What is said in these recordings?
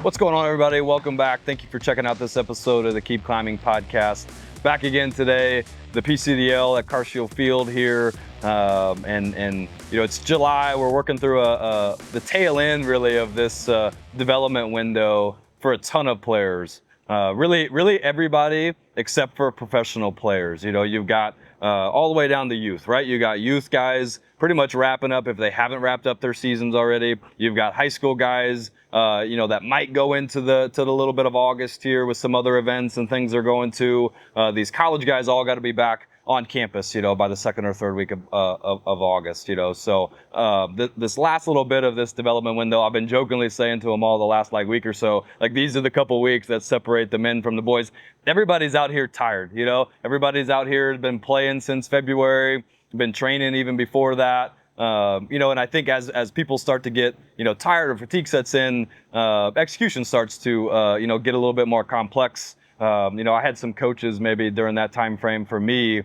What's going on, everybody? Welcome back. Thank you for checking out this episode of the Keep Climbing podcast. Back again today, the P.C.D.L at Carshield Field here, and it's July. We're working through the tail end really of this development window for a ton of players. Really everybody except for professional players. You've got all the way down to youth, right? You got youth guys pretty much wrapping up if they haven't wrapped up their seasons already. You've got high school guys, that might go into the little bit of August here with some other events and things they're going to. These college guys all got to be back on campus, by the second or third week of August, So this last little bit of this development window, I've been jokingly saying to them all the last week or so, these are the couple weeks that separate the men from the boys. Everybody's out here tired, Everybody's out here, been playing since February, been training even before that. And I think as people start to get, tired or fatigue sets in, execution starts to, get a little bit more complex. I had some coaches maybe during that time frame for me,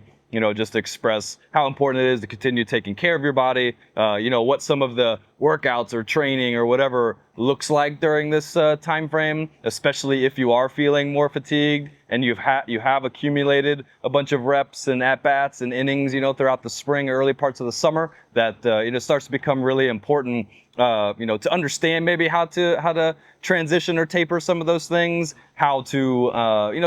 just express how important it is to continue taking care of your body, what some of the workouts or training or whatever looks like during this time frame, especially if you are feeling more fatigued and you have accumulated a bunch of reps and at-bats and innings, throughout the spring, early parts of the summer, that starts to become really important, to understand maybe how to transition or taper some of those things, how to,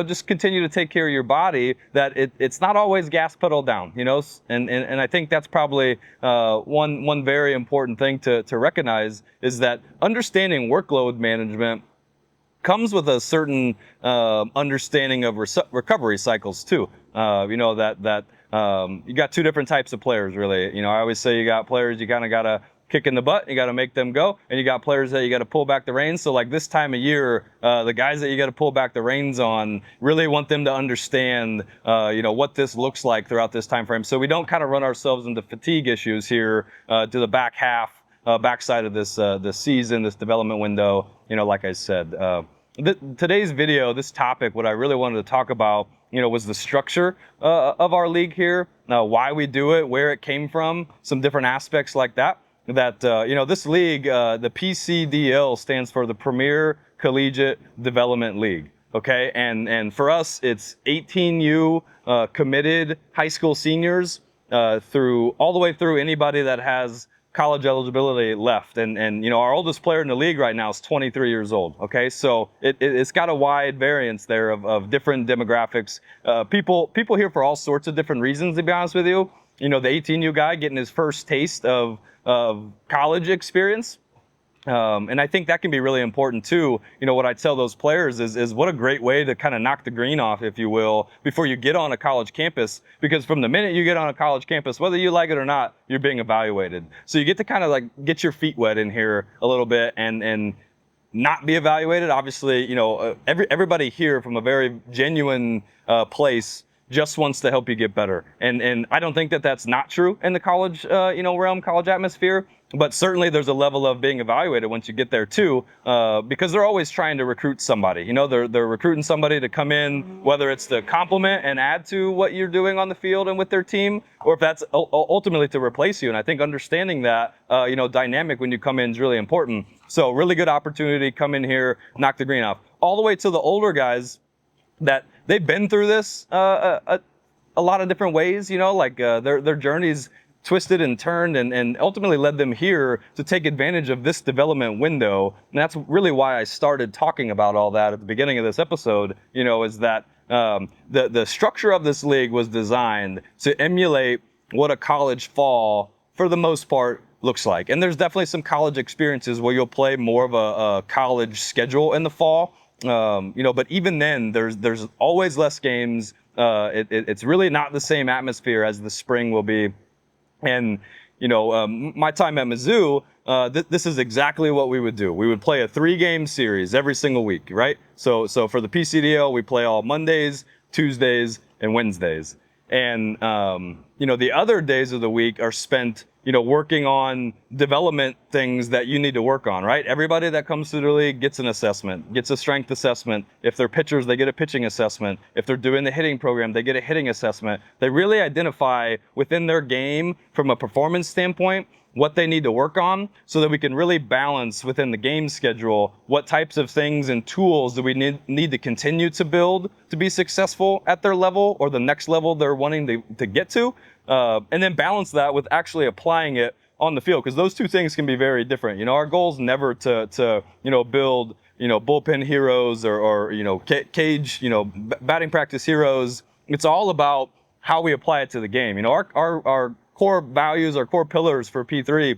just continue to take care of your body, that it's not always gas pedal down, and I think that's probably one very important thing to recognize, is that understanding workload management comes with a certain understanding of recovery cycles too. You got two different types of players, really. I always say you got players you kind of got to kick in the butt, you got to make them go, and you got players that you got to pull back the reins. So this time of year, the guys that you got to pull back the reins on, really want them to understand, what this looks like throughout this time frame, so we don't kind of run ourselves into fatigue issues here to the backside of this season, this development window. Like I said, today's video, this topic, what I really wanted to talk about, was the structure of our league here, why we do it, where it came from, some different aspects like that. This league, the P.C.D.L stands for the Premier Collegiate Development League. Okay, and for us, it's 18U committed high school seniors through all the way through anybody that has college eligibility left, and our oldest player in the league right now is 23 years old. Okay, so it's got a wide variance there of different demographics. People here for all sorts of different reasons, to be honest with you. The 18U guy getting his first taste of college experience. And I think that can be really important too. What I tell those players is what a great way to kind of knock the green off, if you will, before you get on a college campus. Because from the minute you get on a college campus, whether you like it or not, you're being evaluated. So you get to kind of get your feet wet in here a little bit and not be evaluated. Obviously, everybody here from a very genuine place just wants to help you get better. And I don't think that that's not true in the college, realm, college atmosphere. But certainly there's a level of being evaluated once you get there too, because they're always trying to recruit somebody. They're recruiting somebody to come in, whether it's to complement and add to what you're doing on the field and with their team, or if that's ultimately to replace you. And I think understanding that, dynamic when you come in is really important. So really good opportunity, come in here, knock the green off. All the way to the older guys that they've been through this a lot of different ways, their journeys twisted and turned and ultimately led them here to take advantage of this development window. And that's really why I started talking about all that at the beginning of this episode, is that the structure of this league was designed to emulate what a college fall, for the most part, looks like. And there's definitely some college experiences where you'll play more of a college schedule in the fall. But even then, there's always less games. It's really not the same atmosphere as the spring will be. And, my time at Mizzou, this is exactly what we would do. We would play a 3-game series every single week, right? So for the PCDL, we play all Mondays, Tuesdays, and Wednesdays. And, the other days of the week are spent, working on development things that you need to work on, right? Everybody that comes to the league gets an assessment, gets a strength assessment. If they're pitchers, they get a pitching assessment. If they're doing the hitting program, they get a hitting assessment. They really identify within their game from a performance standpoint what they need to work on so that we can really balance within the game schedule what types of things and tools do we need to continue to build to be successful at their level or the next level they're wanting to get to, and then balance that with actually applying it on the field, because those two things can be very different. You know, our goal is never to build bullpen heroes or cage batting practice heroes. It's all about how we apply it to the game. You know, our core values, our core pillars for P3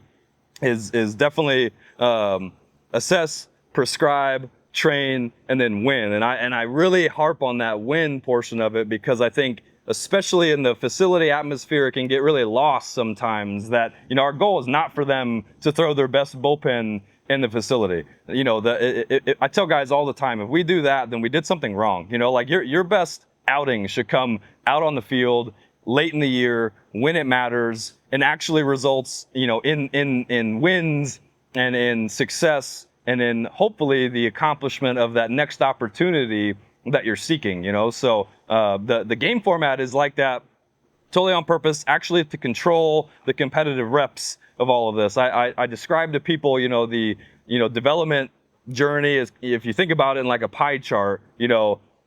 is definitely assess, prescribe, train, and then win. And I really harp on that win portion of it, because I think especially in the facility atmosphere, it can get really lost sometimes that, our goal is not for them to throw their best bullpen in the facility. I tell guys all the time, if we do that, then we did something wrong. Like your best outing should come out on the field late in the year when it matters and actually results, in wins and in success and in hopefully the accomplishment of that next opportunity that you're seeking, So the game format is like that totally on purpose, actually to control the competitive reps of all of this. I describe to people, the development journey is, if you think about it in like a pie chart,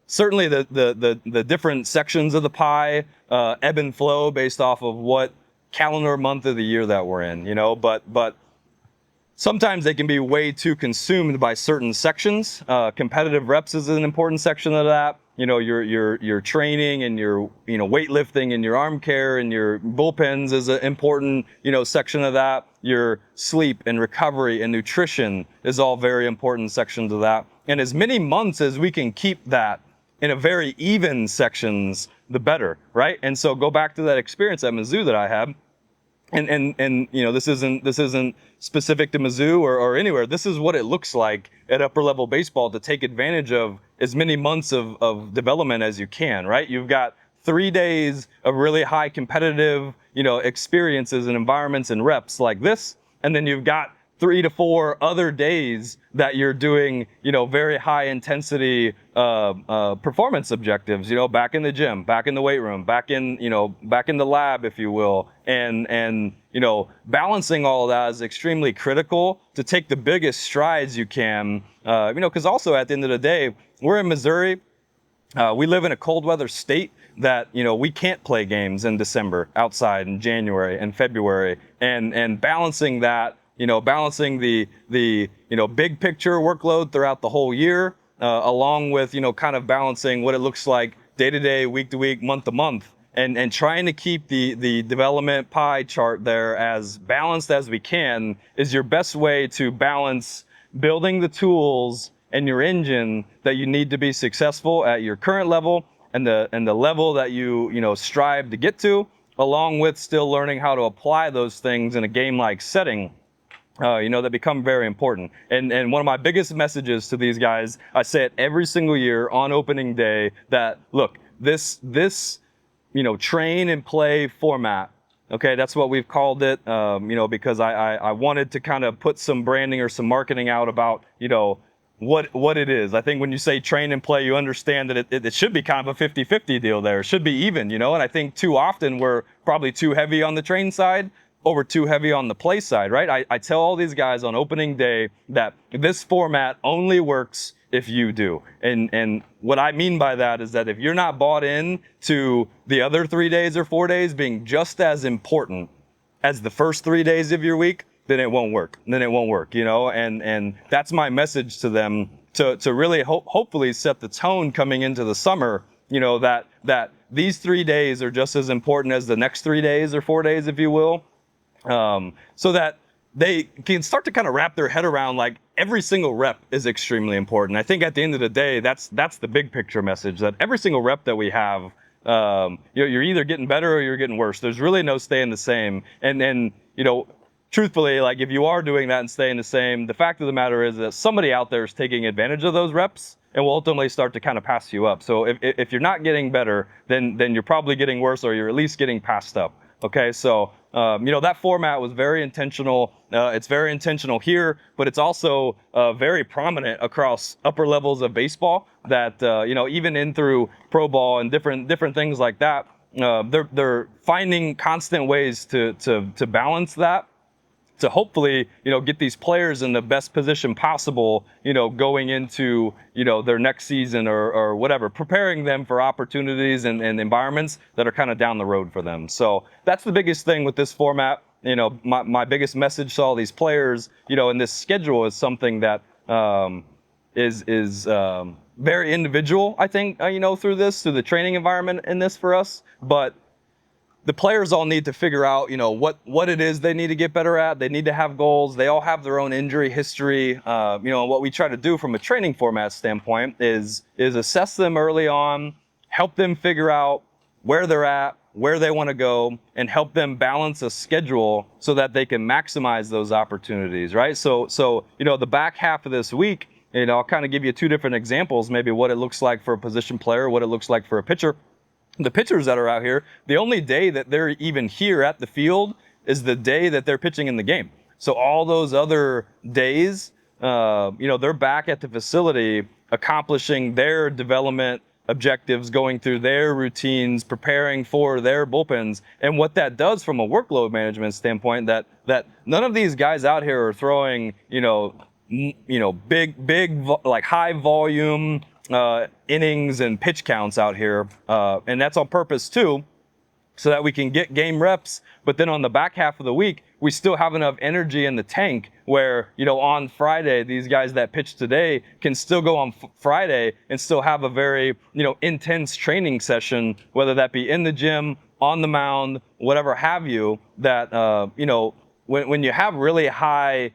certainly the different sections of the pie ebb and flow based off of what calendar month of the year that we're in, but sometimes they can be way too consumed by certain sections. Competitive reps is an important section of that. Your training and your weightlifting and your arm care and your bullpens is an important section of that. Your sleep and recovery and nutrition is all very important sections of that. And as many months as we can keep that in a very even sections, the better, right? And so go back to that experience at Mizzou that I had. And this isn't specific to Mizzou or anywhere. This is what it looks like at upper level baseball to take advantage of as many months of development as you can, right? You've got 3 days of really high competitive, experiences and environments and reps like this. And then you've got 3 to 4 other days that you're doing, very high intensity performance objectives, back in the gym, back in the weight room, back in the lab, if you will. And balancing all of that is extremely critical to take the biggest strides you can, because also at the end of the day, we're in Missouri. We live in a cold weather state that, we can't play games in December outside in January and February, and balancing that, balancing the big picture workload throughout the whole year, along with, kind of balancing what it looks like day to day, week to week, month to month, and trying to keep the development pie chart there as balanced as we can is your best way to balance building the tools and your engine that you need to be successful at your current level and the level that you strive to get to, along with still learning how to apply those things in a game-like setting. That become very important. And one of my biggest messages to these guys, I say it every single year on opening day, that look, this train and play format, okay, that's what we've called it, because I wanted to kind of put some branding or some marketing out about, what it is. I think when you say train and play, you understand that it should be kind of a 50-50 deal there. It should be even, and I think too often we're probably too heavy on the train side, or we're too heavy on the play side, right? I tell all these guys on opening day that this format only works if you do. And what I mean by that is that if you're not bought in to the other 3 days or 4 days being just as important as the first 3 days of your week, then it won't work. And that's my message to them to really hopefully set the tone coming into the summer, that these 3 days are just as important as the next 3 days or 4 days, if you will. So that they can start to kind of wrap their head around, like, every single rep is extremely important. I think at the end of the day, that's the big picture message, that every single rep that we have, you're either getting better or you're getting worse. There's really no staying the same. And truthfully, like, if you are doing that and staying the same, the fact of the matter is that somebody out there is taking advantage of those reps and will ultimately start to kind of pass you up. So if you're not getting better, then you're probably getting worse, or you're at least getting passed up. Okay, so That format was very intentional. It's very intentional here, but it's also very prominent across upper levels of baseball. That even in through pro ball and different things like that, they're finding constant ways to balance that, to hopefully, get these players in the best position possible, going into, their next season or whatever, preparing them for opportunities and environments that are kind of down the road for them. So that's the biggest thing with this format. My biggest message to all these players, in this schedule is something that is very individual, I think, through the training environment in this for us. But the players all need to figure out, what it is they need to get better at. They need to have goals. They all have their own injury history. What we try to do from a training format standpoint is assess them early on, help them figure out where they're at, where they want to go, and help them balance a schedule so that they can maximize those opportunities, right? So the back half of this week, I'll kind of give you two different examples, maybe what it looks like for a position player, what it looks like for a pitcher. The pitchers that are out here, the only day that they're even here at the field is the day that they're pitching in the game. So all those other days, they're back at the facility accomplishing their development objectives, going through their routines, preparing for their bullpens. And what that does from a workload management standpoint, that none of these guys out here are throwing, big, like high volume, innings and pitch counts out here, and that's on purpose too, so that we can get game reps. But then on the back half of the week, we still have enough energy in the tank where, on Friday, these guys that pitch today can still go on Friday and still have a very, intense training session, whether that be in the gym, on the mound, whatever have you, that, when you have really high,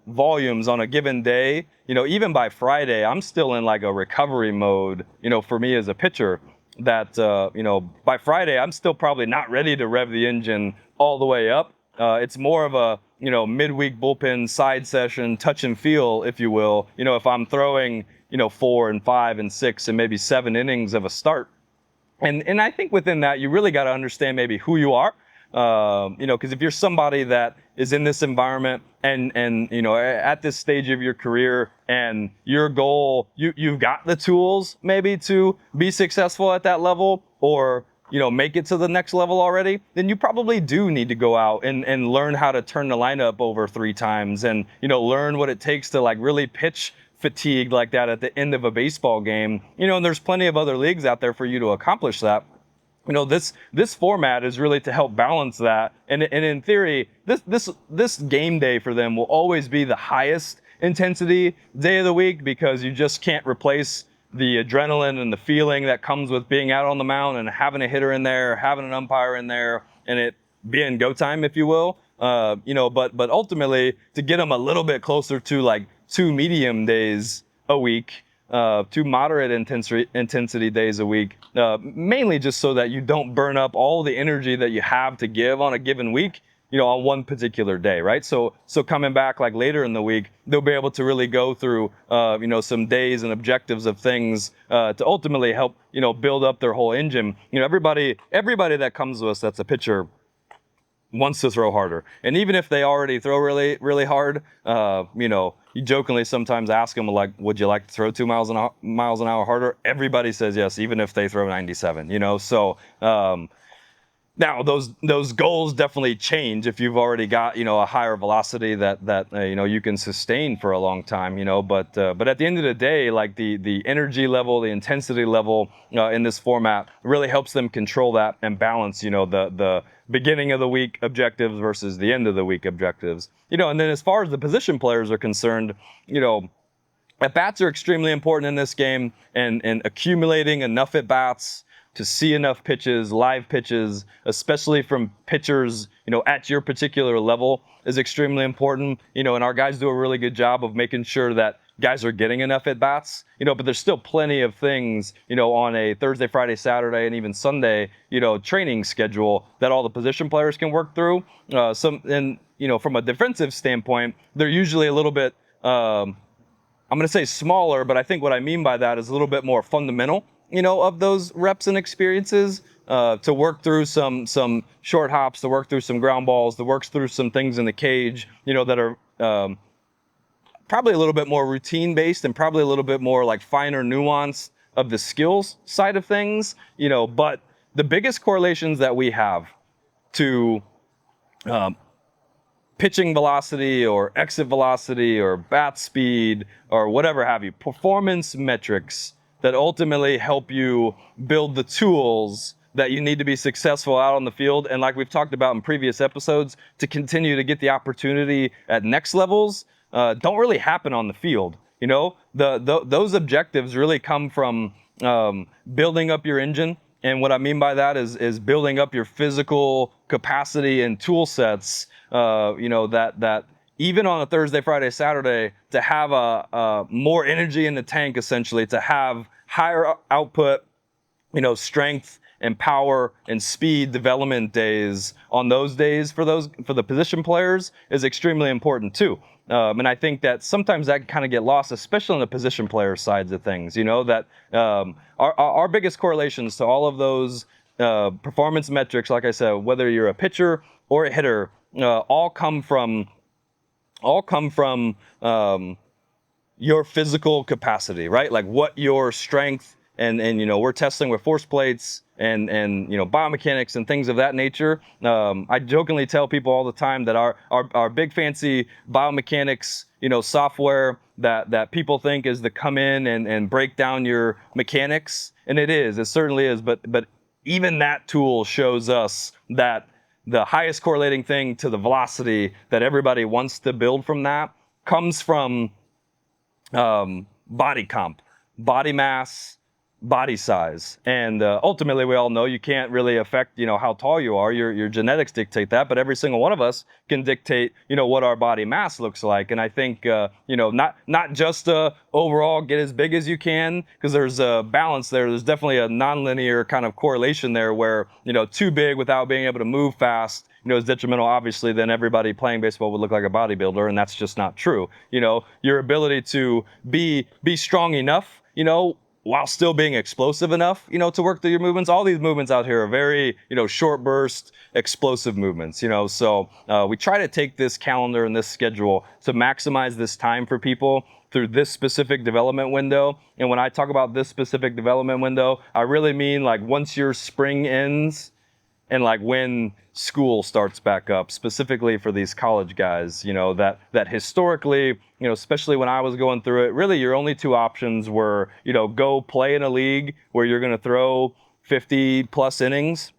volumes on a given day, even by Friday, I'm still in like a recovery mode, for me as a pitcher, that, by Friday, I'm still probably not ready to rev the engine all the way up. It's more of a, midweek bullpen side session, touch and feel, if you will, if I'm throwing, 4 and 5 and 6 and maybe 7 innings of a start. And I think within that, you really got to understand maybe who you are. Because if you're somebody that is in this environment and at this stage of your career and your goal, you've got the tools maybe to be successful at that level, or make it to the next level already, then you probably do need to go out and learn how to turn the lineup over 3 times and learn what it takes to like really pitch fatigued like that at the end of a baseball game. And there's plenty of other leagues out there for you to accomplish that. This format is really to help balance that, and in theory, this game day for them will always be the highest intensity day of the week, because you just can't replace the adrenaline and the feeling that comes with being out on the mound and having a hitter in there, having an umpire in there, and it being go time, if you will. But ultimately, to get them a little bit closer to like 2 medium days a week, 2 moderate intensity days a week, mainly just so that you don't burn up all the energy that you have to give on a given week, on one particular day, right? So coming back like later in the week, they'll be able to really go through, some days and objectives of things to ultimately help, build up their whole engine. Everybody that comes to us that's a pitcher wants to throw harder. And even if they already throw really, really hard, you jokingly sometimes ask them, like, would you like to throw 2 miles an hour harder? Everybody says yes, even if they throw 97, So now those goals definitely change if you've already got, a higher velocity that you can sustain for a long time, but at the end of the day, like the energy level, the intensity level in this format really helps them control that and balance, the beginning of the week objectives versus the end of the week objectives. And then as far as the position players are concerned, at-bats are extremely important in this game, and accumulating enough at-bats to see enough pitches, live pitches, especially from pitchers, at your particular level, is extremely important. And our guys do a really good job of making sure that guys are getting enough at bats, but there's still plenty of things, on a Thursday, Friday, Saturday, and even Sunday, training schedule that all the position players can work through. From a defensive standpoint, they're usually a little bit, I'm going to say smaller, but I think what I mean by that is a little bit more fundamental, of those reps and experiences, to work through some short hops, to work through some ground balls, to work through some things in the cage, that are probably a little bit more routine based and probably a little bit more like finer nuance of the skills side of things, but the biggest correlations that we have to pitching velocity or exit velocity or bat speed or whatever have you, performance metrics that ultimately help you build the tools that you need to be successful out on the field. And like we've talked about in previous episodes, to continue to get the opportunity at next levels, don't really happen on the field. Those objectives really come from building up your engine. And what I mean by that is building up your physical capacity and tool sets, that even on a Thursday, Friday, Saturday, to have a more energy in the tank, essentially, to have higher output, strength and power and speed development days on those days for the position players is extremely important too. And I think that sometimes that kind of get lost, especially on the position player sides of things, that our biggest correlations to all of those performance metrics, like I said, whether you're a pitcher or a hitter, all come from your physical capacity, right? Like what your strength and we're testing with force plates and biomechanics and things of that nature. I jokingly tell people all the time that our big fancy biomechanics software that people think is to come in and break down your mechanics, and it certainly is, but even that tool shows us that the highest correlating thing to the velocity that everybody wants to build from that comes from body comp, body mass, body size. And ultimately, we all know you can't really affect, how tall you are. Your genetics dictate that, but every single one of us can dictate, what our body mass looks like. And I think, not just overall get as big as you can, because there's a balance there. There's definitely a nonlinear kind of correlation there where, too big without being able to move fast, is detrimental. Obviously, then everybody playing baseball would look like a bodybuilder, and that's just not true. Your ability to be strong enough, while still being explosive enough, to work through your movements. All these movements out here are very, short burst, explosive movements, So we try to take this calendar and this schedule to maximize this time for people through this specific development window. And when I talk about this specific development window, I really mean like once your spring ends and like when school starts back up, specifically for these college guys, that historically, especially when I was going through it, really your only two options were, go play in a league where you're going to throw 50 plus innings,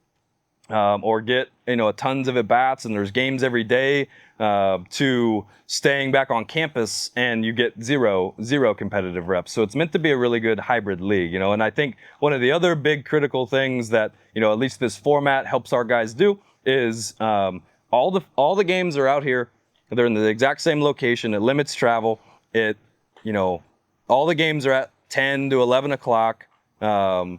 or get, tons of at-bats and there's games every day, to staying back on campus and you get zero competitive reps. So it's meant to be a really good hybrid league, and I think one of the other big critical things that, at least this format helps our guys do is all the games are out here. They're in the exact same location. It limits travel. All the games are at 10 to 11 o'clock. The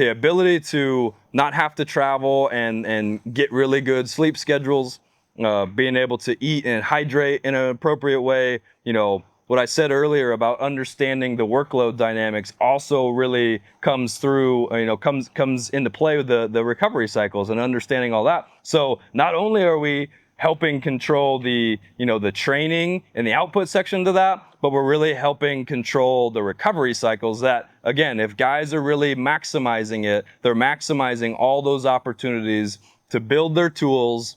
ability to not have to travel and get really good sleep schedules, being able to eat and hydrate in an appropriate way. What I said earlier about understanding the workload dynamics also really comes through, comes into play with the recovery cycles and understanding all that. So not only are we helping control the training and the output section to that, but we're really helping control the recovery cycles that, again, if guys are really maximizing it, they're maximizing all those opportunities to build their tools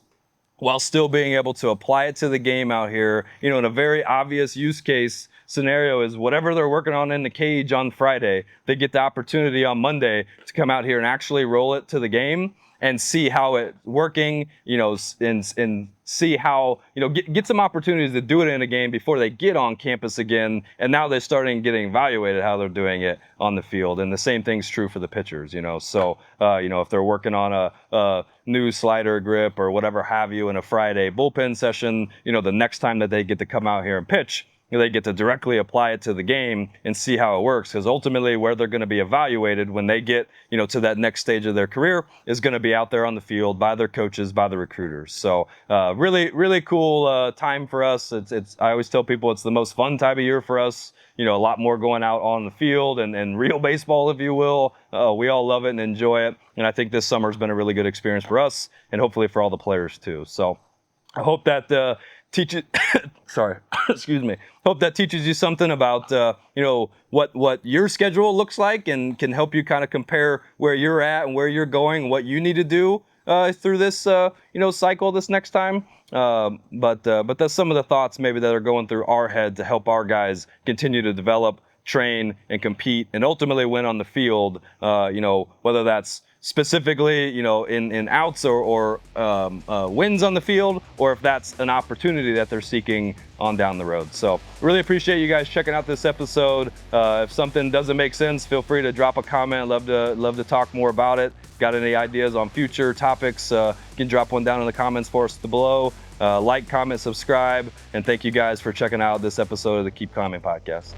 while still being able to apply it to the game out here. In a very obvious use case scenario is whatever they're working on in the cage on Friday, they get the opportunity on Monday to come out here and actually roll it to the game and see how it's working, and see how, get some opportunities to do it in a game before they get on campus again. And now they're starting getting evaluated how they're doing it on the field. And the same thing's true for the pitchers, So, if they're working on a new slider grip or whatever have you in a Friday bullpen session, the next time that they get to come out here and pitch, they get to directly apply it to the game and see how it works. Because ultimately, where they're going to be evaluated when they get, to that next stage of their career is going to be out there on the field by their coaches, by the recruiters. So really, really cool time for us. I always tell people it's the most fun time of year for us. A lot more going out on the field and real baseball, if you will. We all love it and enjoy it. And I think this summer's been a really good experience for us and hopefully for all the players too. So I hope that teaches, sorry, excuse me. Hope that teaches you something about, what your schedule looks like and can help you kind of compare where you're at and where you're going, what you need to do through this, cycle this next time. But that's some of the thoughts maybe that are going through our head to help our guys continue to develop, train, and compete, and ultimately win on the field. Whether that's specifically, in outs or wins on the field, or if that's an opportunity that they're seeking on down the road. So really appreciate you guys checking out this episode. If something doesn't make sense, feel free to drop a comment. Love to talk more about it. Got any ideas on future topics? You can drop one down in the comments for us below. Like, comment, subscribe, and thank you guys for checking out this episode of the Keep Climbing podcast.